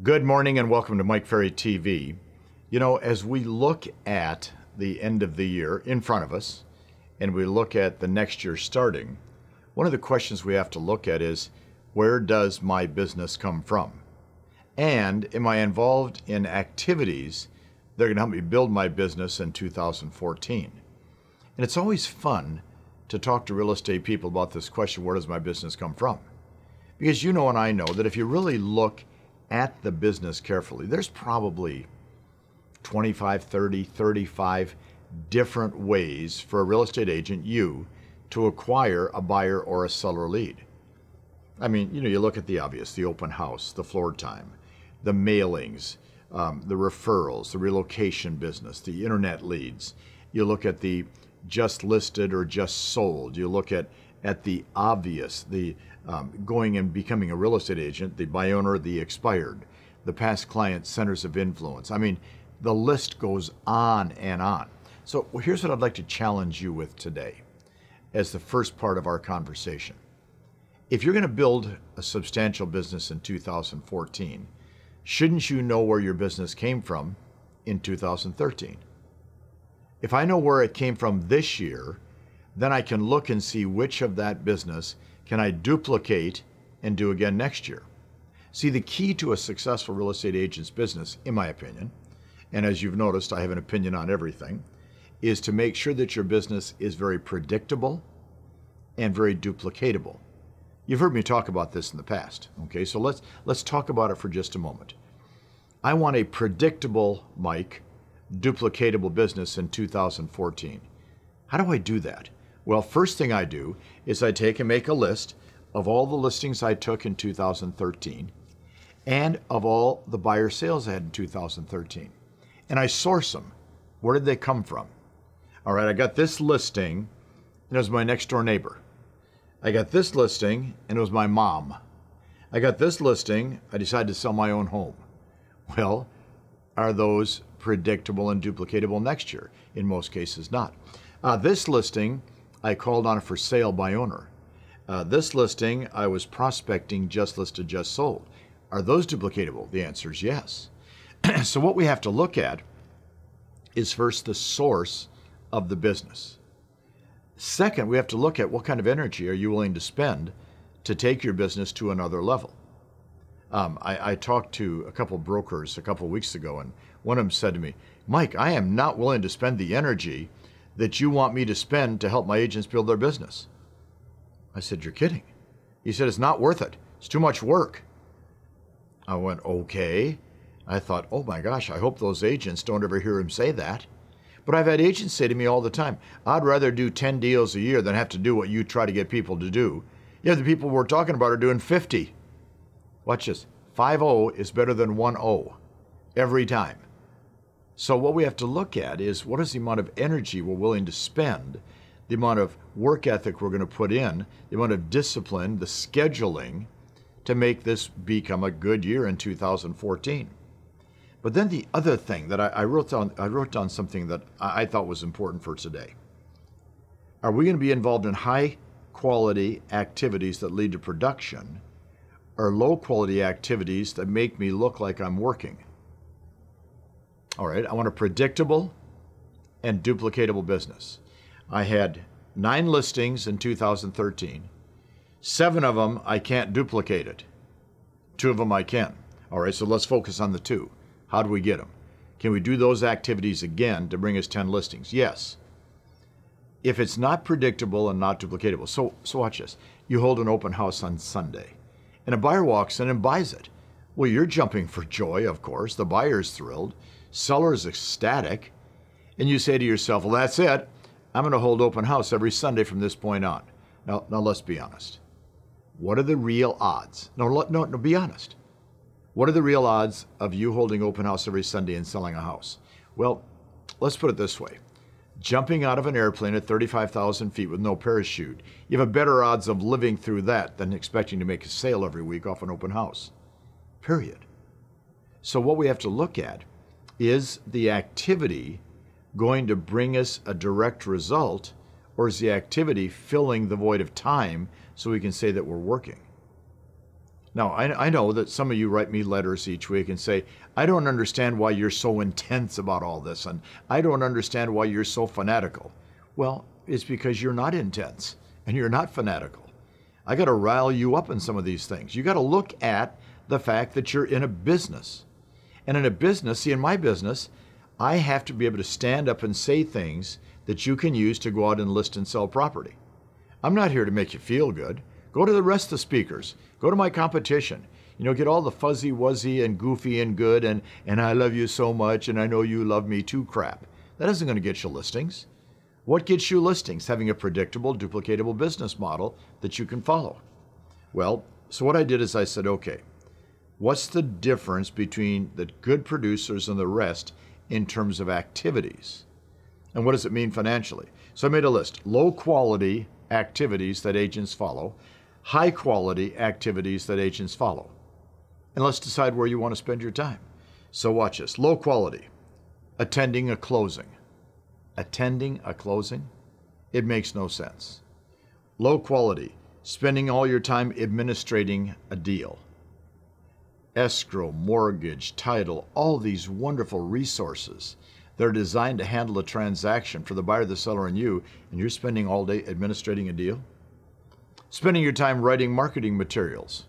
Good morning and welcome to Mike Ferry TV. You know, as we look at the end of the year in front of us and we look at the next year starting, one of the questions we have to look at is, where does my business come from? And am I involved in activities that are going to help me build my business in 2014? And it's always fun to talk to real estate people about this question, where does my business come from? Because you know and I know that if you really look at the business carefully, there's probably 25, 30, 35 different ways for a real estate agent, you, to acquire a buyer or a seller lead. I mean, you look at the obvious, the open house, the floor time, the mailings, the referrals, the relocation business, the internet leads. You look at the just listed or just sold. You look at the obvious, the going and becoming a real estate agent, the buy owner, the expired, the past client centers of influence. I mean, the list goes on and on. So here's what I'd like to challenge you with today as the first part of our conversation. If you're going to build a substantial business in 2014, shouldn't you know where your business came from in 2013? If I know where it came from this year, then I can look and see which of that business can I duplicate and do again next year. See, the key to a successful real estate agent's business, in my opinion, and as you've noticed, I have an opinion on everything, is to make sure that your business is very predictable and very duplicatable. You've heard me talk about this in the past, okay? So let's talk about it for just a moment. I want a predictable, Mike, duplicatable business in 2014. How do I do that? Well, first thing I do is I take and make a list of all the listings I took in 2013 and of all the buyer sales I had in 2013. And I source them. Where did they come from? All right, I got this listing and it was my next door neighbor. I got this listing and it was my mom. I got this listing, I decided to sell my own home. Well, are those predictable and duplicatable next year? In most cases, not. This listing, I called on a for sale by owner. This listing, I was prospecting just listed, just sold. Are those duplicatable? The answer is yes. So what we have to look at is first the source of the business. Second, we have to look at what kind of energy are you willing to spend to take your business to another level. I talked to a couple brokers a couple weeks ago, and one of them said to me, Mike, I am not willing to spend the energy that you want me to spend to help my agents build their business. I said, you're kidding. He said, it's not worth it. It's too much work. I went, okay. I thought, oh my gosh, I hope those agents don't ever hear him say that. But I've had agents say to me all the time, I'd rather do 10 deals a year than have to do what you try to get people to do. Yeah, the people we're talking about are doing 50. Watch this. 5-0 is better than 1-0 every time. So what we have to look at is, what is the amount of energy we're willing to spend, the amount of work ethic we're going to put in, the amount of discipline, the scheduling to make this become a good year in 2014. But then the other thing that I wrote down something that I thought was important for today. Are we going to be involved in high quality activities that lead to production, or low quality activities that make me look like I'm working? All right, I want a predictable and duplicatable business. I had 9 listings in 2013. 7 of them I can't duplicate it. 2 of them I can. All right, so let's focus on the 2. How do we get them? Can we do those activities again to bring us 10 listings? Yes. If it's not predictable and not duplicatable. So watch this. You hold an open house on Sunday, and a buyer walks in and buys it. Well, you're jumping for joy, of course. The buyer's thrilled. Seller's ecstatic. And you say to yourself, well, that's it. I'm going to hold open house every Sunday from this point on. Now let's be honest. What are the real odds? No, be honest. What are the real odds of you holding open house every Sunday and selling a house? Well, let's put it this way. Jumping out of an airplane at 35,000 feet with no parachute, you have a better odds of living through that than expecting to make a sale every week off an open house. Period. So what we have to look at is the activity going to bring us a direct result, or is the activity filling the void of time so we can say that we're working? Now, I know that some of you write me letters each week and say, I don't understand why you're so intense about all this, and I don't understand why you're so fanatical. Well, it's because you're not intense and you're not fanatical. I got to rile you up in some of these things. You got to look at the fact that you're in a business. And in a business, see, in my business, I have to be able to stand up and say things that you can use to go out and list and sell property. I'm not here to make you feel good. Go to the rest of the speakers. Go to my competition. You know, get all the fuzzy wuzzy and goofy and good and I love you so much and I know you love me too crap. That isn't going to get you listings. What gets you listings? Having a predictable, duplicatable business model that you can follow. Well, so what I did is I said, okay, what's the difference between the good producers and the rest in terms of activities? And what does it mean financially? So I made a list. Low quality activities that agents follow, high quality activities that agents follow. And let's decide where you want to spend your time. So watch this. Low quality, attending a closing. Attending a closing? It makes no sense. Low quality, spending all your time administrating a deal. Escrow, mortgage, title, all these wonderful resources. They're designed to handle a transaction for the buyer, the seller, and you, and you're spending all day administrating a deal? Spending your time writing marketing materials.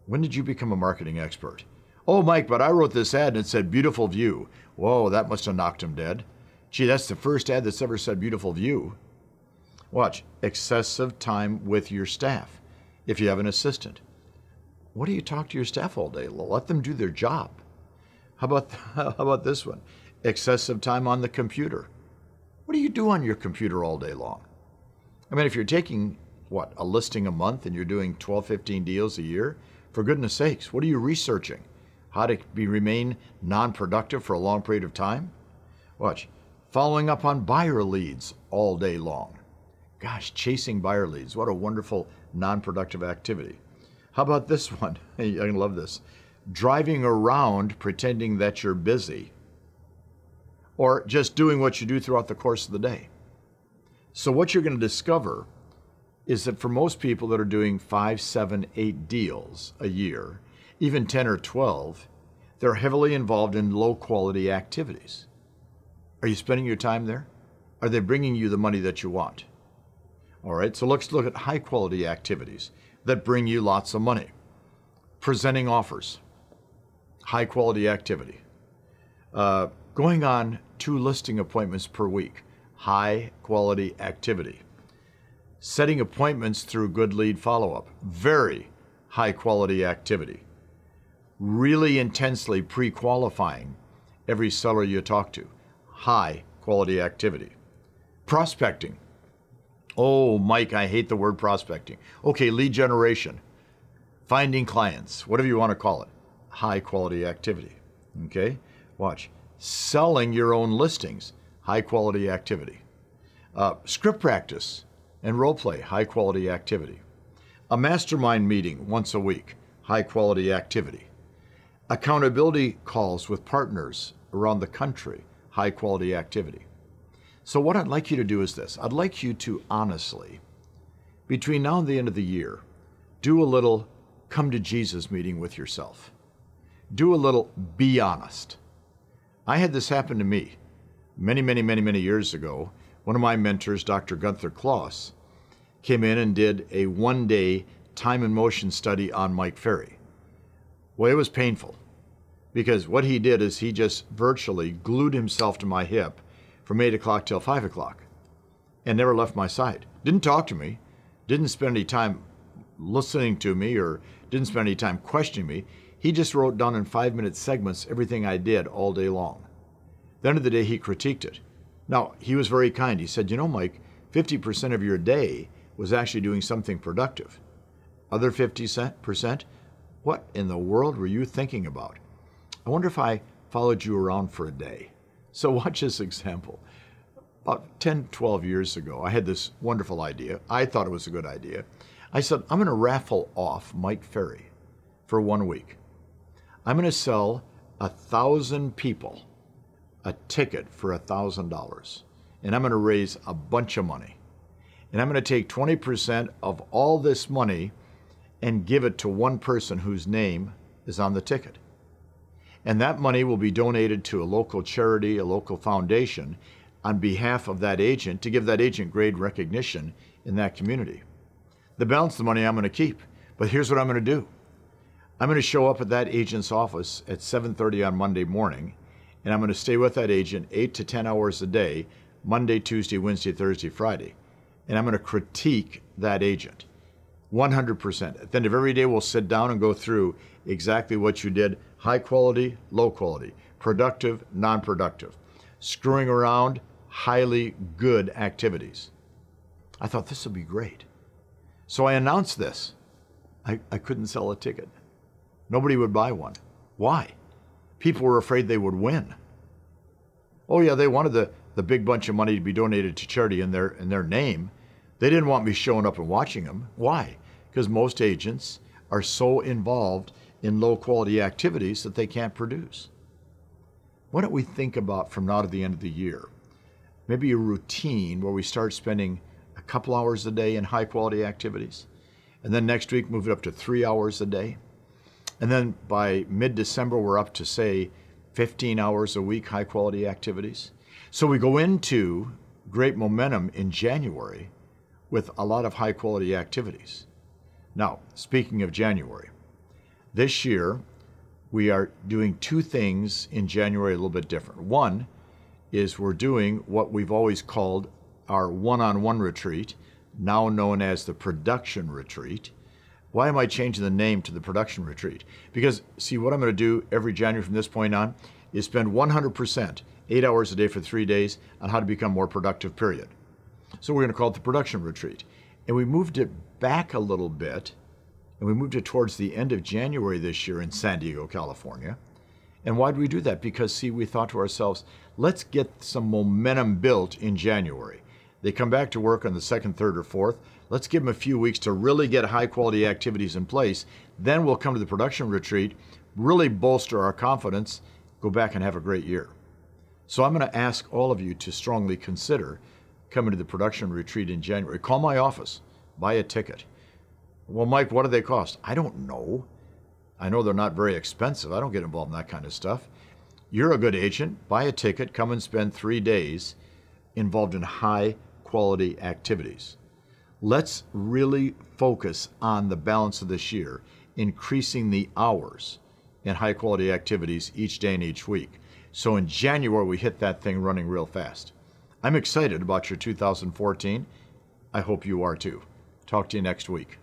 When did you become a marketing expert? Oh, Mike, but I wrote this ad and it said beautiful view. Whoa, that must have knocked him dead. Gee, that's the first ad that's ever said beautiful view. Watch, excessive time with your staff. If you have an assistant, what do you talk to your staff all day? Let them do their job. How about this one? Excessive time on the computer. What do you do on your computer all day long? I mean, if you're taking, a listing a month and you're doing 12, 15 deals a year, for goodness sakes, what are you researching? How to remain non-productive for a long period of time? Watch, following up on buyer leads all day long. Gosh, chasing buyer leads, what a wonderful non-productive activity. How about this one? I love this. Driving around pretending that you're busy, or just doing what you do throughout the course of the day. So what you're going to discover is that for most people that are doing 5, 7, 8 deals a year, even 10 or 12, they're heavily involved in low quality activities. Are you spending your time there? Are they bringing you the money that you want? All right, so let's look at high quality activities that bring you lots of money. Presenting offers, high quality activity. Going on 2 listing appointments per week, high quality activity. Setting appointments through good lead follow-up, very high quality activity. Really intensely pre-qualifying every seller you talk to, high quality activity. Prospecting. Oh, Mike, I hate the word prospecting. Okay, lead generation, finding clients, whatever you want to call it, high quality activity. Okay, watch. Selling your own listings, high quality activity. Script practice and role play, high quality activity. A mastermind meeting once a week, high quality activity. Accountability calls with partners around the country, high quality activity. So what I'd like you to do is this. I'd like you to honestly, between now and the end of the year, do a little come to Jesus meeting with yourself. Do a little be honest. I had this happen to me many years ago. One of my mentors, Dr. Gunther Kloss, came in and did a 1-day time and motion study on Mike Ferry. Well, it was painful because what he did is he just virtually glued himself to my hip from 8 o'clock till 5 o'clock and never left my side. Didn't talk to me, didn't spend any time listening to me or didn't spend any time questioning me. He just wrote down in 5-minute segments everything I did all day long. At the end of the day, he critiqued it. Now, he was very kind. He said, you know, Mike, 50% of your day was actually doing something productive. Other 50%, what in the world were you thinking about? I wonder if I followed you around for a day. So watch this example. About 10, 12 years ago, I had this wonderful idea. I thought it was a good idea. I said, I'm going to raffle off Mike Ferry for 1 week. I'm going to sell 1,000 people a ticket for $1,000. And I'm going to raise a bunch of money. And I'm going to take 20% of all this money and give it to one person whose name is on the ticket. And that money will be donated to a local charity, a local foundation, on behalf of that agent to give that agent great recognition in that community. The balance of the money I'm going to keep. But here's what I'm going to do. I'm going to show up at that agent's office at 7:30 on Monday morning, and I'm going to stay with that agent 8 to 10 hours a day, Monday, Tuesday, Wednesday, Thursday, Friday. And I'm going to critique that agent 100%. At the end of every day, we'll sit down and go through exactly what you did: high quality, low quality, productive, non-productive, screwing around, highly good activities. I thought this would be great. So I announced this. I couldn't sell a ticket. Nobody would buy one. Why? People were afraid they would win. Oh yeah, they wanted the big bunch of money to be donated to charity in their name. They didn't want me showing up and watching them. Why? Because most agents are so involved in low quality activities that they can't produce. Why don't we think about, from now to the end of the year, maybe a routine where we start spending a couple hours a day in high quality activities, and then next week move it up to 3 hours a day, and then by mid-December we're up to, say, 15 hours a week high quality activities. So we go into great momentum in January with a lot of high quality activities. Now, speaking of January, this year we are doing two things in January a little bit different. One is we're doing what we've always called our one-on-one retreat, now known as the production retreat. Why am I changing the name to the production retreat? Because, see, what I'm going to do every January from this point on is spend 100%, 8 hours a day for 3 days, on how to become more productive, period. So we're going to call it the production retreat. And we moved it back a little bit, and we moved it towards the end of January this year in San Diego, California. And why did we do that? Because, see, we thought to ourselves, let's get some momentum built in January. They come back to work on the 2nd, 3rd, or 4th. Let's give them a few weeks to really get high quality activities in place. Then we'll come to the production retreat, really bolster our confidence, go back and have a great year. So I'm going to ask all of you to strongly consider coming to the production retreat in January. Call my office, buy a ticket. Well, Mike, what do they cost? I don't know. I know they're not very expensive. I don't get involved in that kind of stuff. You're a good agent. Buy a ticket, come and spend 3 days involved in high quality activities. Let's really focus on the balance of this year, increasing the hours in high quality activities each day and each week. So in January, we hit that thing running real fast. I'm excited about your 2014. I hope you are too. Talk to you next week.